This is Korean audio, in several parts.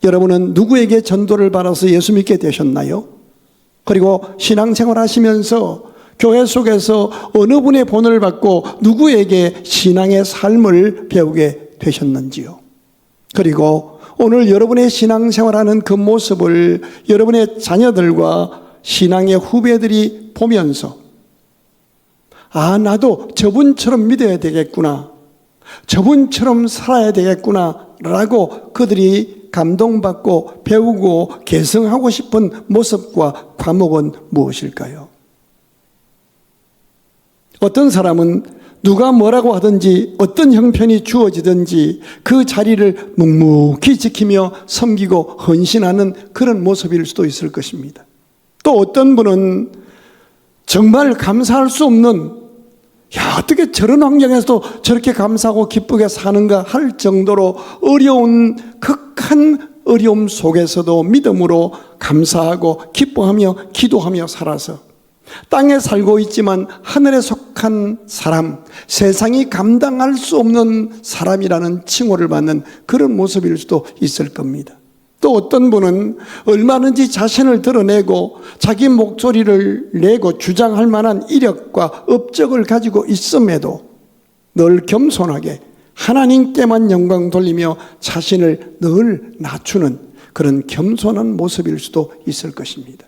여러분은 누구에게 전도를 받아서 예수 믿게 되셨나요? 그리고 신앙생활 하시면서 교회 속에서 어느 분의 본을 받고 누구에게 신앙의 삶을 배우게 되셨는지요? 그리고 오늘 여러분의 신앙생활하는 그 모습을 여러분의 자녀들과 신앙의 후배들이 보면서 나도 저분처럼 믿어야 되겠구나, 저분처럼 살아야 되겠구나 라고 그들이 감동받고 배우고 개성하고 싶은 모습과 과목은 무엇일까요? 어떤 사람은 누가 뭐라고 하든지 어떤 형편이 주어지든지 그 자리를 묵묵히 지키며 섬기고 헌신하는 그런 모습일 수도 있을 것입니다. 또 어떤 분은 정말 감사할 수 없는, 어떻게 저런 환경에서도 저렇게 감사하고 기쁘게 사는가 할 정도로 어려운 극한 어려움 속에서도 믿음으로 감사하고 기뻐하며 기도하며 살아서 땅에 살고 있지만 하늘에 속한 사람, 세상이 감당할 수 없는 사람이라는 칭호를 받는 그런 모습일 수도 있을 겁니다. 또 어떤 분은 얼마든지 자신을 드러내고 자기 목소리를 내고 주장할 만한 이력과 업적을 가지고 있음에도 늘 겸손하게 하나님께만 영광 돌리며 자신을 늘 낮추는 그런 겸손한 모습일 수도 있을 것입니다.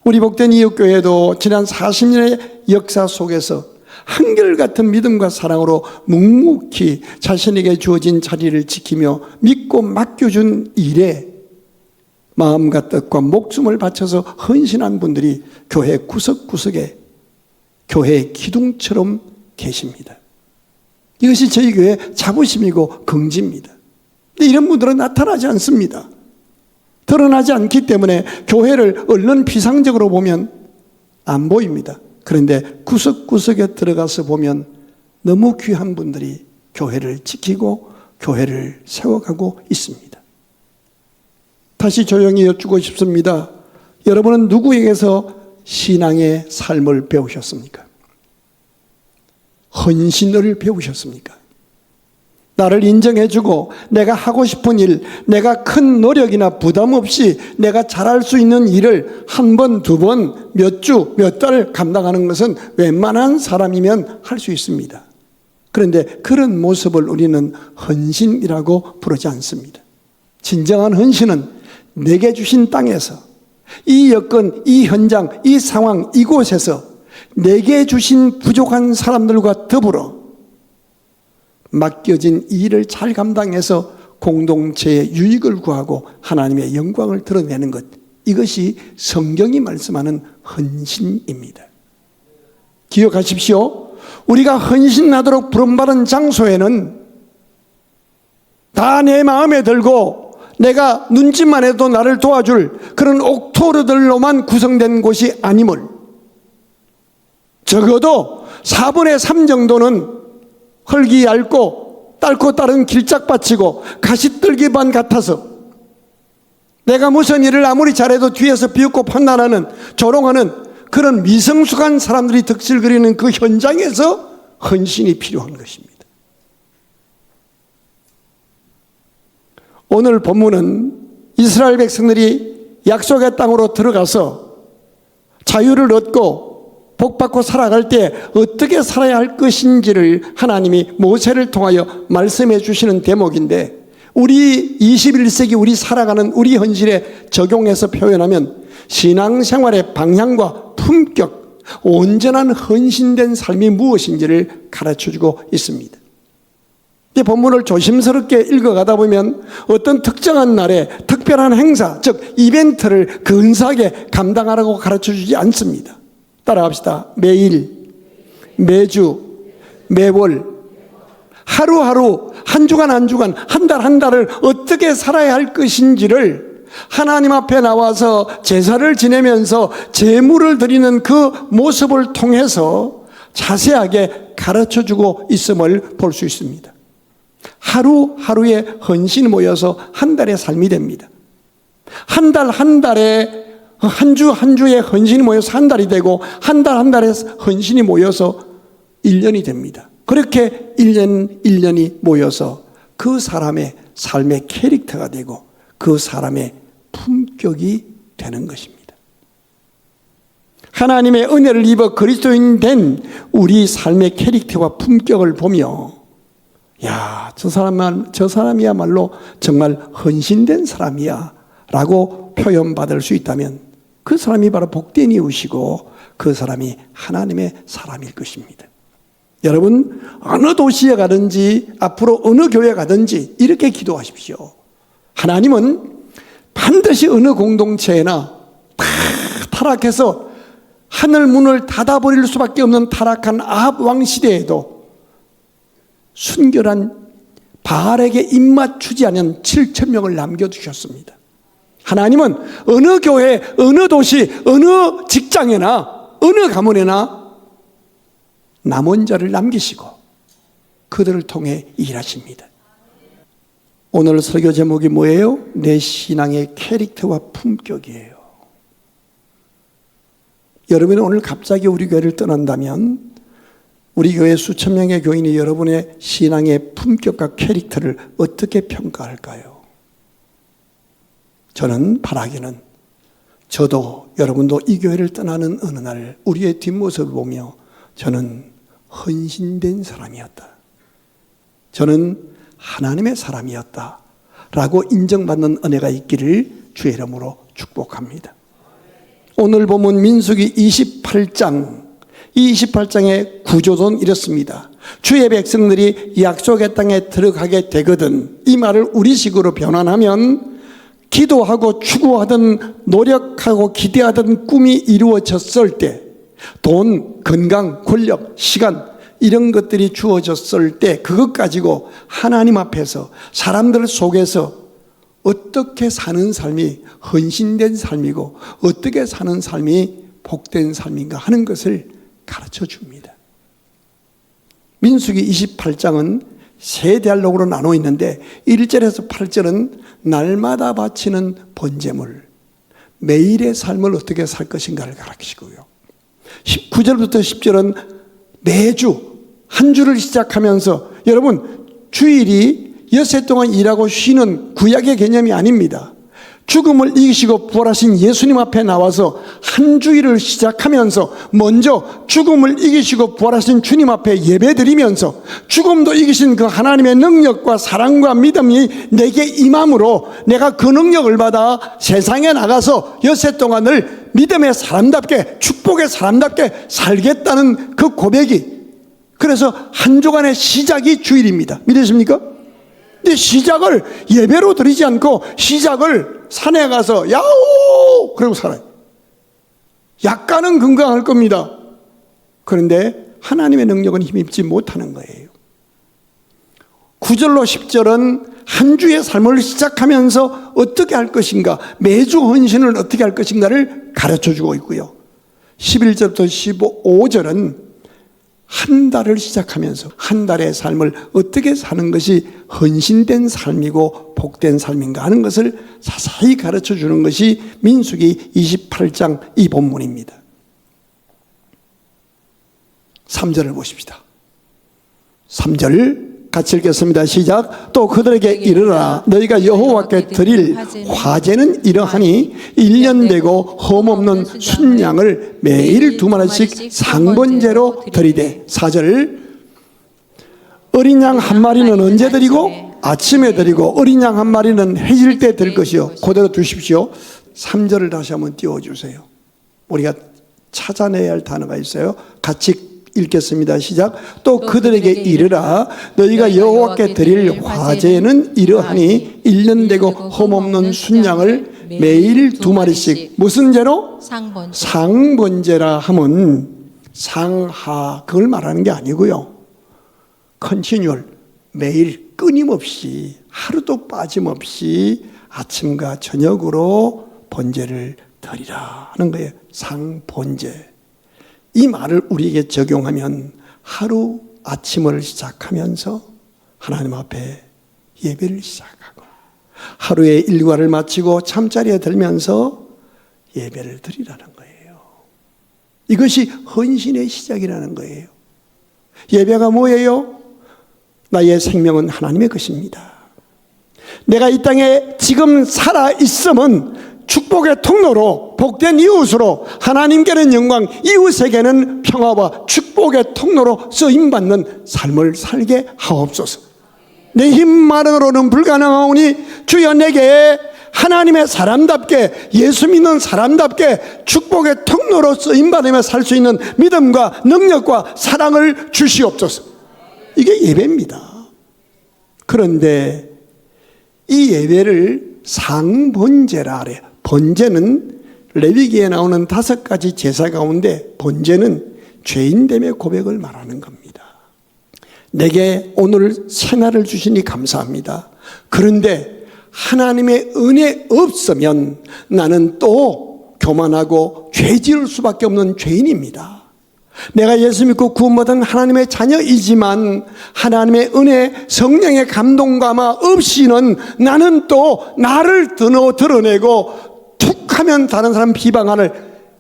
우리 복된 이웃교회도 지난 40년의 역사 속에서 한결같은 믿음과 사랑으로 묵묵히 자신에게 주어진 자리를 지키며 믿고 맡겨준 일에 마음과 뜻과 목숨을 바쳐서 헌신한 분들이 교회 구석구석에 교회의 기둥처럼 계십니다. 이것이 저희 교회의 자부심이고 긍지입니다. 근데 이런 분들은 나타나지 않습니다. 드러나지 않기 때문에 교회를 얼른 피상적으로 보면 안 보입니다. 그런데 구석구석에 들어가서 보면 너무 귀한 분들이 교회를 지키고 교회를 세워가고 있습니다. 다시 조용히 여쭙고 싶습니다. 여러분은 누구에게서 신앙의 삶을 배우셨습니까? 헌신을 배우셨습니까? 나를 인정해주고 내가 하고 싶은 일, 내가 큰 노력이나 부담 없이 내가 잘할 수 있는 일을 한 번, 두 번, 몇 주, 몇 달 감당하는 것은 웬만한 사람이면 할 수 있습니다. 그런데 그런 모습을 우리는 헌신이라고 부르지 않습니다. 진정한 헌신은 내게 주신 땅에서 이 여건, 이 현장, 이 상황, 이곳에서 내게 주신 부족한 사람들과 더불어 맡겨진 일을 잘 감당해서 공동체의 유익을 구하고 하나님의 영광을 드러내는 것, 이것이 성경이 말씀하는 헌신입니다. 기억하십시오. 우리가 헌신하도록 부름받은 장소에는 다 내 마음에 들고 내가 눈짓만 해도 나를 도와줄 그런 옥토르들로만 구성된 곳이 아님을, 적어도 4분의 3 정도는 흙이 얇고 닳고 따른 길짝받치고 가시떨기반 같아서 내가 무슨 일을 아무리 잘해도 뒤에서 비웃고 판단하는, 조롱하는 그런 미성숙한 사람들이 득실거리는 그 현장에서 헌신이 필요한 것입니다. 오늘 본문은 이스라엘 백성들이 약속의 땅으로 들어가서 자유를 얻고 복받고 살아갈 때 어떻게 살아야 할 것인지를 하나님이 모세를 통하여 말씀해 주시는 대목인데, 우리 21세기 우리 살아가는 우리 현실에 적용해서 표현하면 신앙생활의 방향과 품격, 온전한 헌신된 삶이 무엇인지를 가르쳐주고 있습니다. 이 본문을 조심스럽게 읽어가다 보면 어떤 특정한 날에 특별한 행사, 즉 이벤트를 근사하게 감당하라고 가르쳐주지 않습니다. 따라합시다. 매일, 매주, 매월, 하루하루, 한 주간 한 주간, 한 달 한 달을 어떻게 살아야 할 것인지를 하나님 앞에 나와서 제사를 지내면서 제물을 드리는 그 모습을 통해서 자세하게 가르쳐주고 있음을 볼 수 있습니다. 하루하루의 헌신이 모여서 한 달의 삶이 됩니다. 한 달 한 달에 한 주 한 주의 헌신이 모여서 한 달이 되고, 한 달 한 달의 헌신이 모여서 1년이 됩니다. 그렇게 1년 1년이 모여서 그 사람의 삶의 캐릭터가 되고 그 사람의 품격이 되는 것입니다. 하나님의 은혜를 입어 그리스도인 된 우리 삶의 캐릭터와 품격을 보며 야, 저 사람이야말로 정말 헌신된 사람이야 라고 표현받을 수 있다면 그 사람이 바로 복된 이웃이고 그 사람이 하나님의 사람일 것입니다. 여러분, 어느 도시에 가든지 앞으로 어느 교회 가든지 이렇게 기도하십시오. 하나님은 반드시 어느 공동체나 다 타락해서 하늘 문을 닫아버릴 수밖에 없는 타락한 아합 왕 시대에도 순결한 바알에게 입맞추지 않은 7,000명을 남겨두셨습니다. 하나님은 어느 교회, 어느 도시, 어느 직장에나 어느 가문에나 남은 자를 남기시고 그들을 통해 일하십니다. 오늘 설교 제목이 뭐예요? 내 신앙의 캐릭터와 품격이에요. 여러분이 오늘 갑자기 우리 교회를 떠난다면 우리 교회 수천 명의 교인이 여러분의 신앙의 품격과 캐릭터를 어떻게 평가할까요? 저는 바라기는 저도 여러분도 이 교회를 떠나는 어느 날 우리의 뒷모습을 보며 저는 헌신된 사람이었다. 저는 하나님의 사람이었다. 라고 인정받는 은혜가 있기를 주의 이름으로 축복합니다. 오늘 본문 민수기 28장, 이 28장의 구조는 이렇습니다. 주의 백성들이 약속의 땅에 들어가게 되거든 이 말을 우리식으로 변환하면 기도하고 추구하던 노력하고 기대하던 꿈이 이루어졌을 때 돈, 건강, 권력, 시간 이런 것들이 주어졌을 때 그것 가지고 하나님 앞에서 사람들 속에서 어떻게 사는 삶이 헌신된 삶이고 어떻게 사는 삶이 복된 삶인가 하는 것을 가르쳐 줍니다. 민수기 28장은 세 대목으로 나눠 있는데 1절에서 8절은 날마다 바치는 번제물, 매일의 삶을 어떻게 살 것인가를 가르치고요. 9절부터 10절은 매주 한 주를 시작하면서 여러분 주일이 엿새 동안 일하고 쉬는 구약의 개념이 아닙니다. 죽음을 이기시고 부활하신 예수님 앞에 나와서 한 주일을 시작하면서 먼저 죽음을 이기시고 부활하신 주님 앞에 예배드리면서 죽음도 이기신 그 하나님의 능력과 사랑과 믿음이 내게 임함으로 내가 그 능력을 받아 세상에 나가서 엿새 동안을 믿음의 사람답게 축복의 사람답게 살겠다는 그 고백이 그래서 한 주간의 시작이 주일입니다. 믿으십니까? 근데 시작을 예배로 드리지 않고 시작을 산에 가서 야오! 그러고 살아요. 약간은 건강할 겁니다. 그런데 하나님의 능력은 힘입지 못하는 거예요. 9절로 10절은 한 주의 삶을 시작하면서 어떻게 할 것인가, 매주 헌신을 어떻게 할 것인가를 가르쳐주고 있고요. 11절부터 15절은 한 달을 시작하면서 한 달의 삶을 어떻게 사는 것이 헌신된 삶이고 복된 삶인가 하는 것을 자세히 가르쳐 주는 것이 민수기 28장 이 본문입니다. 3절을 보십시다. 3절 같이 읽겠습니다. 시작. 또 그들에게 이르라 너희가 여호와께 드릴 화제는 이러하니 1년 되고 흠없는 순양을 매일 2마리씩 상번제로 드리되. 4절 어린 양 한 마리는 언제 드리고 아침에 드리고 어린 양 한 마리는 해질 때 드릴 것이요. 그대로 두십시오. 3절을 다시 한번 띄워주세요. 우리가 찾아내야 할 단어가 있어요. 같이 읽겠습니다. 시작. 또 그들에게 이르라 너희가 여호와께 드릴 화제는 이러하니 1년 되고 흠없는 순양을 매일 2마리씩 무슨 제로? 상번제라 하면 상하 그걸 말하는 게 아니고요. 컨티뉴얼 매일 끊임없이 하루도 빠짐없이 아침과 저녁으로 번제를 드리라 하는 거예요. 상번제. 이 말을 우리에게 적용하면 하루 아침을 시작하면서 하나님 앞에 예배를 시작하고 하루의 일과를 마치고 잠자리에 들면서 예배를 드리라는 거예요. 이것이 헌신의 시작이라는 거예요. 예배가 뭐예요? 나의 생명은 하나님의 것입니다. 내가 이 땅에 지금 살아 있음은 축복의 통로로, 복된 이웃으로, 하나님께는 영광, 이웃에게는 평화와 축복의 통로로 쓰임받는 삶을 살게 하옵소서. 내 힘만으로는 불가능하오니 주여 내게 하나님의 사람답게, 예수 믿는 사람답게 축복의 통로로 쓰임받으며 살 수 있는 믿음과 능력과 사랑을 주시옵소서. 이게 예배입니다. 그런데 이 예배를 상번제라 그래요. 번제는 레위기에 나오는 5가지 제사 가운데 번제는 죄인됨의 고백을 말하는 겁니다. 내게 오늘 새날을 주시니 감사합니다. 그런데 하나님의 은혜 없으면 나는 또 교만하고 죄 지을 수밖에 없는 죄인입니다. 내가 예수 믿고 구원받은 하나님의 자녀이지만 하나님의 은혜, 성령의 감동감화 없이는 나는 또 나를 드러내고 툭 하면 다른 사람 비방하는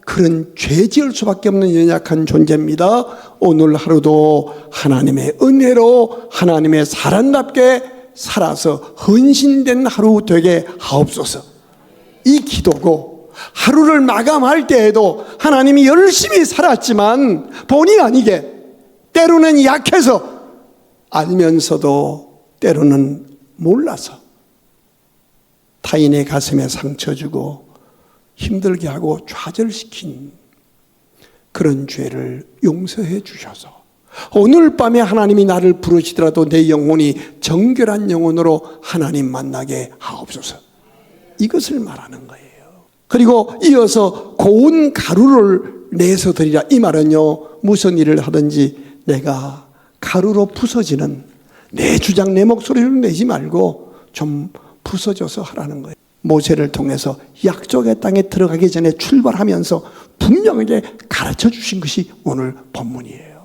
그런 죄 지을 수밖에 없는 연약한 존재입니다. 오늘 하루도 하나님의 은혜로 하나님의 사람답게 살아서 헌신된 하루 되게 하옵소서. 이 기도고, 하루를 마감할 때에도 하나님이 열심히 살았지만 본의 아니게 때로는 약해서, 알면서도 때로는 몰라서 타인의 가슴에 상처 주고 힘들게 하고 좌절시킨 그런 죄를 용서해 주셔서 오늘 밤에 하나님이 나를 부르시더라도 내 영혼이 정결한 영혼으로 하나님 만나게 하옵소서. 이것을 말하는 거예요. 그리고 이어서 고운 가루를 내서 드리라. 이 말은요, 무슨 일을 하든지 내가 가루로 부서지는, 내 주장 내 목소리를 내지 말고 좀 부서져서 하라는 거예요. 모세를 통해서 약속의 땅에 들어가기 전에 출발하면서 분명하게 가르쳐 주신 것이 오늘 본문이에요.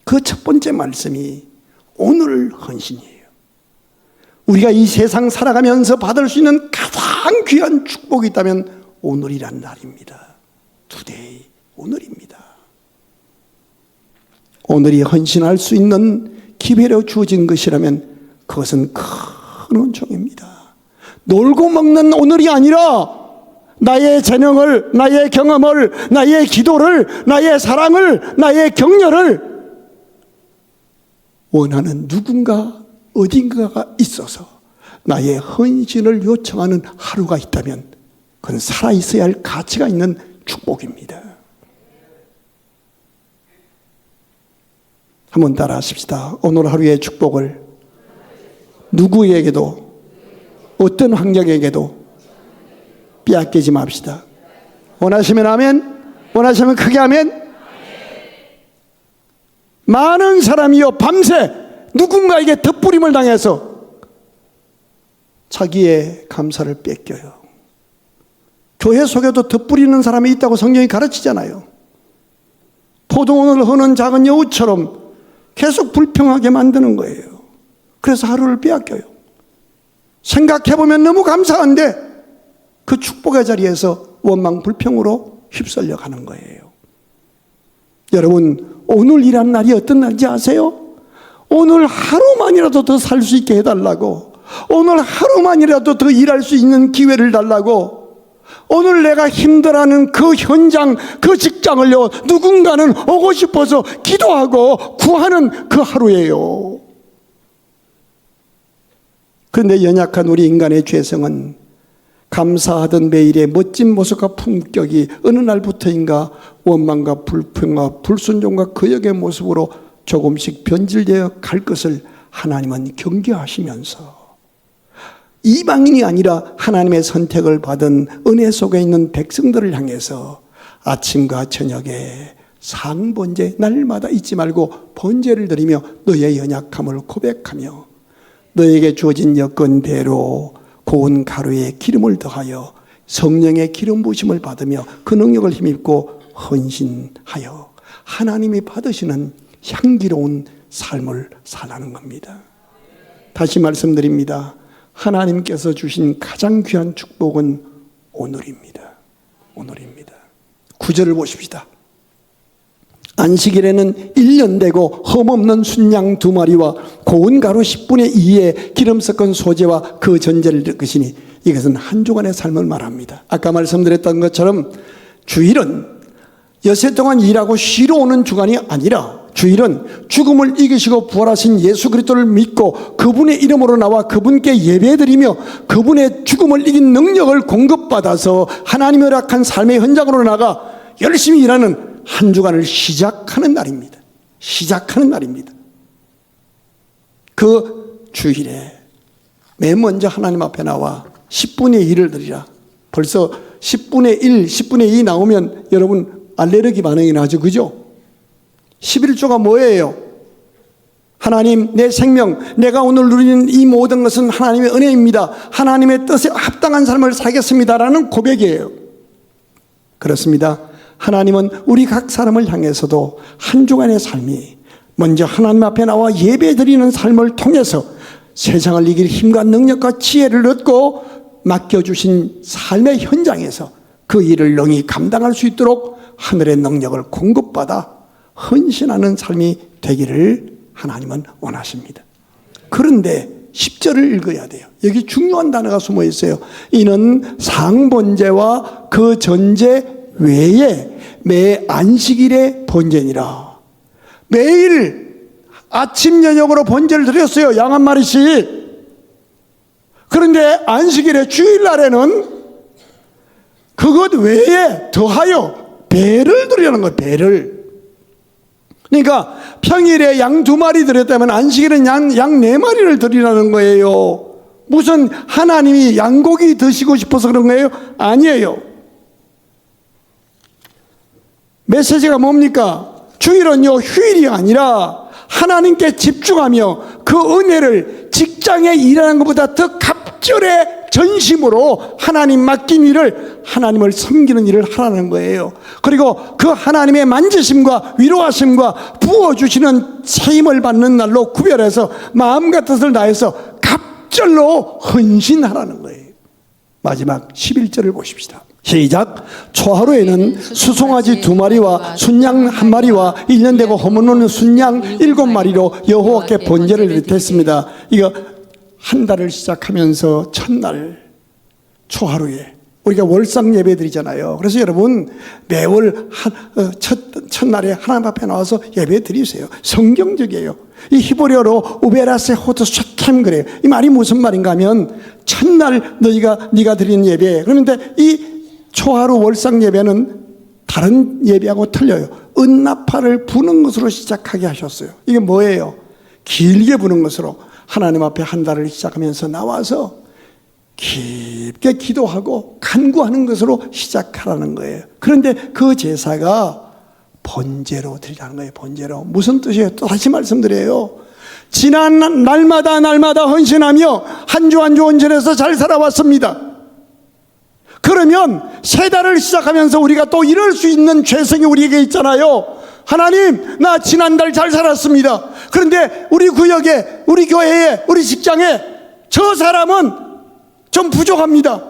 그 첫 번째 말씀이 오늘 헌신이에요. 우리가 이 세상 살아가면서 받을 수 있는 가장 귀한 축복이 있다면 오늘이란 날입니다. Today, 오늘입니다. 오늘이 헌신할 수 있는 기회로 주어진 것이라면 그것은 큰 은총입니다. 놀고 먹는 오늘이 아니라 나의 재능을, 나의 경험을, 나의 기도를, 나의 사랑을, 나의 격려를 원하는 누군가 어딘가가 있어서 나의 헌신을 요청하는 하루가 있다면 그건 살아있어야 할 가치가 있는 축복입니다. 한번 따라 하십시다. 오늘 하루의 축복을 누구에게도, 어떤 환경에게도 빼앗기지 맙시다. 원하시면 아멘, 원하시면 크게 아멘. 많은 사람이요 밤새 누군가에게 덧부림을 당해서 자기의 감사를 뺏겨요. 교회 속에도 덧부리는 사람이 있다고 성경이 가르치잖아요. 포도원을 허는 작은 여우처럼 계속 불평하게 만드는 거예요. 그래서 하루를 빼앗겨요. 생각해보면 너무 감사한데 그 축복의 자리에서 원망 불평으로 휩쓸려 가는 거예요. 여러분, 오늘이란 날이 어떤 날인지 아세요? 오늘 하루만이라도 더 살 수 있게 해달라고, 오늘 하루만이라도 더 일할 수 있는 기회를 달라고, 오늘 내가 힘들어하는 그 현장, 그 직장을요, 누군가는 오고 싶어서 기도하고 구하는 그 하루예요. 그런데 연약한 우리 인간의 죄성은 감사하던 매일의 멋진 모습과 품격이 어느 날부터인가 원망과 불평과 불순종과 거역의 모습으로 조금씩 변질되어 갈 것을 하나님은 경계하시면서 이방인이 아니라 하나님의 선택을 받은 은혜 속에 있는 백성들을 향해서 아침과 저녁에 상번제, 날마다 잊지 말고 번제를 드리며 너의 연약함을 고백하며 너에게 주어진 여건대로 고운 가루에 기름을 더하여 성령의 기름 부으심을 받으며 그 능력을 힘입고 헌신하여 하나님이 받으시는 향기로운 삶을 살라는 겁니다. 다시 말씀드립니다. 하나님께서 주신 가장 귀한 축복은 오늘입니다. 오늘입니다. 9절을 보십시다. 안식일에는 1년 되고 흠없는 순양 2마리와 고운 가루 10분의 2의 기름 섞은 소재와 그 전제를 드릴 것이니 이것은 한 주간의 삶을 말합니다. 아까 말씀드렸던 것처럼 주일은 여세 동안 일하고 쉬러 오는 주간이 아니라 주일은 죽음을 이기시고 부활하신 예수 그리스도를 믿고 그분의 이름으로 나와 그분께 예배드리며 그분의 죽음을 이긴 능력을 공급받아서 하나님의 허락한 삶의 현장으로 나가 열심히 일하는 한 주간을 시작하는 날입니다. 시작하는 날입니다. 그 주일에 맨 먼저 하나님 앞에 나와 10분의 1을 드리라. 벌써 10분의 1, 10분의 2 나오면 여러분 알레르기 반응이 나죠. 그죠? 11조가 뭐예요? 하나님, 내 생명, 내가 오늘 누리는 이 모든 것은 하나님의 은혜입니다. 하나님의 뜻에 합당한 삶을 살겠습니다라는 고백이에요. 그렇습니다. 하나님은 우리 각 사람을 향해서도 한 주간의 삶이 먼저 하나님 앞에 나와 예배드리는 삶을 통해서 세상을 이길 힘과 능력과 지혜를 얻고 맡겨주신 삶의 현장에서 그 일을 능히 감당할 수 있도록 하늘의 능력을 공급받아 헌신하는 삶이 되기를 하나님은 원하십니다. 그런데 10절을 읽어야 돼요. 여기 중요한 단어가 숨어 있어요. 이는 상번제와 그 전제 외에 매 안식일의 번제니라. 매일 아침 저녁으로 번제를 드렸어요. 양 한 마리씩. 그런데 안식일에 주일날에는 그것 외에 더하여 배를 드리는 거예요. 배를. 그러니까 평일에 양 2마리 드렸다면 안식일은 양 4마리를 드리라는 거예요. 무슨 하나님이 양고기 드시고 싶어서 그런 거예요? 아니에요. 메시지가 뭡니까? 주일은요, 휴일이 아니라 하나님께 집중하며 그 은혜를 직장에 일하는 것보다 더 갑절의 전심으로 하나님 맡긴 일을, 하나님을 섬기는 일을 하라는 거예요. 그리고 그 하나님의 만지심과 위로하심과 부어주시는 세임을 받는 날로 구별해서 마음과 뜻을 다해서 갑절로 헌신하라는 거예요. 마지막 11절을 보십시다. 시작. 초하루에는 수송아지 2마리와 순양 1마리와 1년 되고 허물없는 순양 7마리로 여호와께 번제를 드렸습니다. 이거 한 달을 시작하면서 첫날 초하루에 우리가 월상 예배 드리잖아요. 그래서 여러분 매월 첫날에 하나님 앞에 나와서 예배 드리세요. 성경적이에요. 이 히브리어로 우베라세 호트 쉐켐 그래요. 이 말이 무슨 말인가 하면 첫날 네가 드리는 예배. 그런데 이 초하루 월상 예배는 다른 예배하고 틀려요. 은나팔을 부는 것으로 시작하게 하셨어요. 이게 뭐예요? 길게 부는 것으로 하나님 앞에 한 달을 시작하면서 나와서 깊게 기도하고 간구하는 것으로 시작하라는 거예요. 그런데 그 제사가 번제로 드리라는 거예요. 번제로. 무슨 뜻이에요? 또 다시 말씀드려요. 지난 날마다 헌신하며 한 주 한 주 헌신해서 잘 살아왔습니다. 그러면 새 달을 시작하면서 우리가 또 이럴 수 있는 죄성이 우리에게 있잖아요. 하나님, 나 지난달 잘 살았습니다. 그런데 우리 구역에, 우리 교회에, 우리 직장에 저 사람은 좀 부족합니다.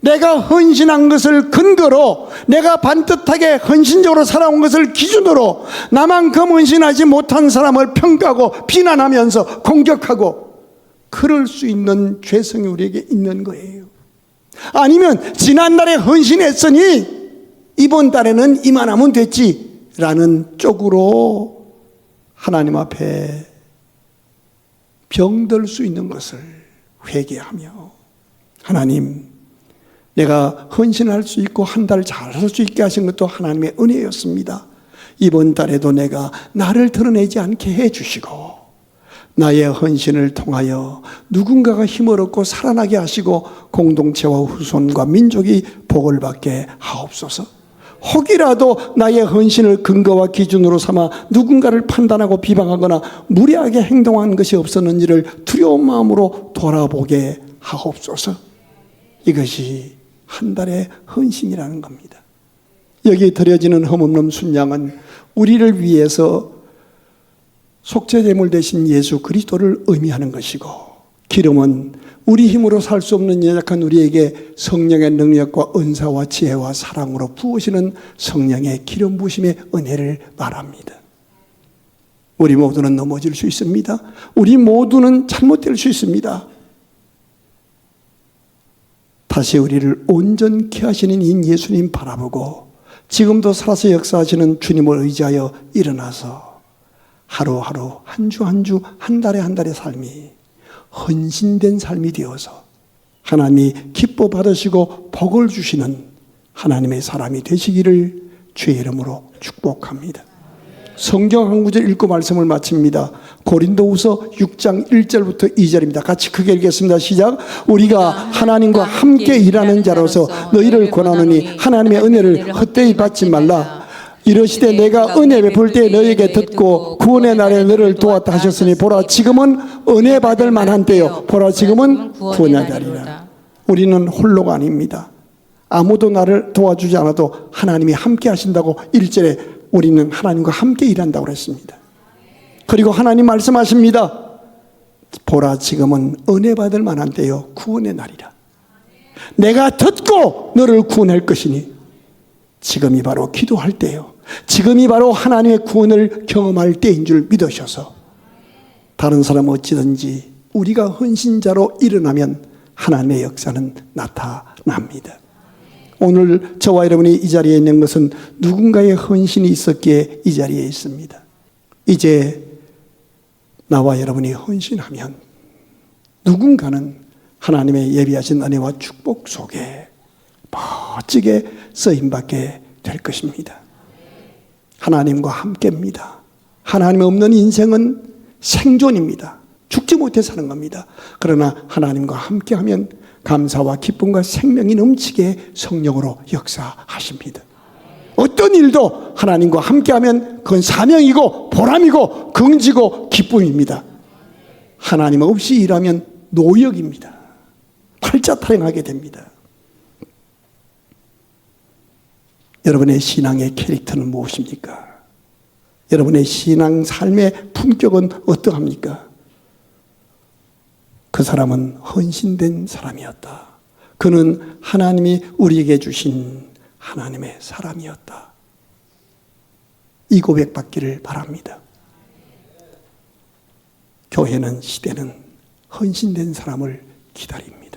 내가 헌신한 것을 근거로, 내가 반듯하게 헌신적으로 살아온 것을 기준으로 나만큼 헌신하지 못한 사람을 평가하고 비난하면서 공격하고, 그럴 수 있는 죄성이 우리에게 있는 거예요. 아니면 지난달에 헌신했으니 이번 달에는 이만하면 됐지라는 쪽으로 하나님 앞에 병들 수 있는 것을 회개하며, 하나님, 내가 헌신할 수 있고 한 달 잘할 수 있게 하신 것도 하나님의 은혜였습니다. 이번 달에도 내가 나를 드러내지 않게 해주시고 나의 헌신을 통하여 누군가가 힘을 얻고 살아나게 하시고 공동체와 후손과 민족이 복을 받게 하옵소서. 혹이라도 나의 헌신을 근거와 기준으로 삼아 누군가를 판단하고 비방하거나 무례하게 행동한 것이 없었는지를 두려운 마음으로 돌아보게 하옵소서. 이것이 한 달의 헌신이라는 겁니다. 여기 드려지는 흠없는 순양은 우리를 위해서 속죄제물 대신 예수 그리스도를 의미하는 것이고, 기름은 우리 힘으로 살 수 없는 연약한 우리에게 성령의 능력과 은사와 지혜와 사랑으로 부으시는 성령의 기름 부으심의 은혜를 말합니다. 우리 모두는 넘어질 수 있습니다. 우리 모두는 잘못될 수 있습니다. 다시 우리를 온전케 하시는 이 예수님 바라보고 지금도 살아서 역사하시는 주님을 의지하여 일어나서 하루하루 한 주 한 주 한 달에 한 달의 삶이 헌신된 삶이 되어서 하나님이 기뻐 받으시고 복을 주시는 하나님의 사람이 되시기를 주의 이름으로 축복합니다. 성경 한 구절 읽고 말씀을 마칩니다. 고린도후서 6장 1절부터 2절입니다. 같이 크게 읽겠습니다. 시작. 우리가 하나님과 함께 일하는 자로서 너희를 권하노니 하나님의 은혜를 헛되이 받지 말라. 이러시되 내가 은혜 베풀 때 너희에게 듣고 구원의 날에 너를 도왔다 하셨으니 보라 지금은 은혜 받을 만한 때요 보라 지금은 구원의 날이라. 우리는 홀로가 아닙니다. 아무도 나를 도와주지 않아도 하나님이 함께 하신다고 1절에 우리는 하나님과 함께 일한다고 그랬습니다. 그리고 하나님 말씀하십니다. 보라 지금은 은혜 받을 만한 때요 구원의 날이라. 내가 듣고 너를 구원할 것이니 지금이 바로 기도할 때요 지금이 바로 하나님의 구원을 경험할 때인 줄 믿으셔서 다른 사람 어찌든지 우리가 헌신자로 일어나면 하나님의 역사는 나타납니다. 오늘 저와 여러분이 이 자리에 있는 것은 누군가의 헌신이 있었기에 이 자리에 있습니다. 이제 나와 여러분이 헌신하면 누군가는 하나님의 예비하신 은혜와 축복 속에 멋지게 쓰임받게 될 것입니다. 하나님과 함께입니다. 하나님 없는 인생은 생존입니다. 죽지 못해 사는 겁니다. 그러나 하나님과 함께하면 감사와 기쁨과 생명이 넘치게 성령으로 역사하십니다. 어떤 일도 하나님과 함께하면 그건 사명이고 보람이고 긍지고 기쁨입니다. 하나님 없이 일하면 노역입니다. 팔자타령하게 됩니다. 여러분의 신앙의 캐릭터는 무엇입니까? 여러분의 신앙 삶의 품격은 어떠합니까? 그 사람은 헌신된 사람이었다. 그는 하나님이 우리에게 주신 하나님의 사람이었다. 이 고백받기를 바랍니다. 교회는 시대는 헌신된 사람을 기다립니다.